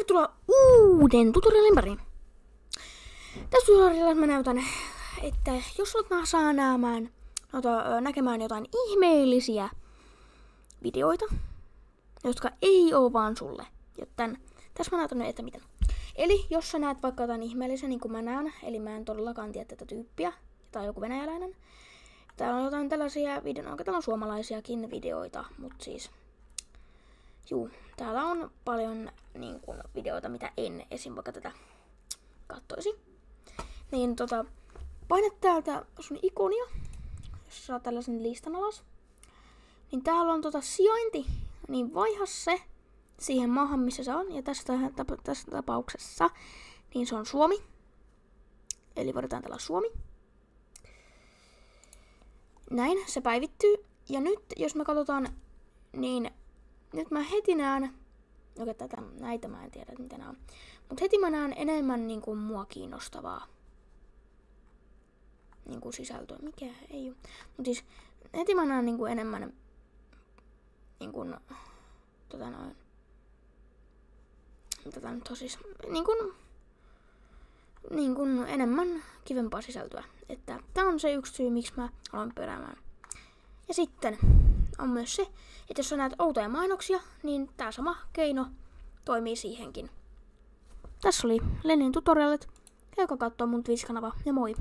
Tervetuloa uuden tutorialin pariin. Tässä tutorialissa mä näytän, että jos saa näkemään jotain ihmeellisiä videoita, jotka ei oo vaan sulle. Joten tässä mä näytän, että miten. Eli jos sä näet vaikka jotain ihmeellisiä, niin kuin mä näen, eli mä en todellakaan tiedä tätä tyyppiä, tai joku venäläinen. Täällä on jotain tällaisia videoita, täällä on suomalaisiakin videoita, mutta siis täällä on paljon niin kun, videoita, mitä en esim. Vaikka tätä kattoisi. Niin paina täältä sun ikonia, jos saa tällaisen listan alas. Niin täällä on sijainti, niin vaiha se siihen maahan, missä se on. Ja tässä tapauksessa, niin se on Suomi. Eli voidaan täällä Suomi. Näin, se päivittyy. Ja nyt, jos me katsotaan, niin nyt mä heti näen, näitä mä en tiedä, mitä nää on. Mut heti mä näen enemmän niinku mua kiinnostavaa niinku sisältöä. Mikä ei oo. Mut siis heti mä näen niinku enemmän niinku tätä nyt on siis niinku enemmän kivempaa sisältöä. Että tää on se yksi syy, miksi mä aloin peräämään. Ja sitten on myös se, että jos sä näet outoja mainoksia, niin tää sama keino toimii siihenkin. Tässä oli Lennin tutorialit. Käykää kattoo mun Twitch-kanava ja moi!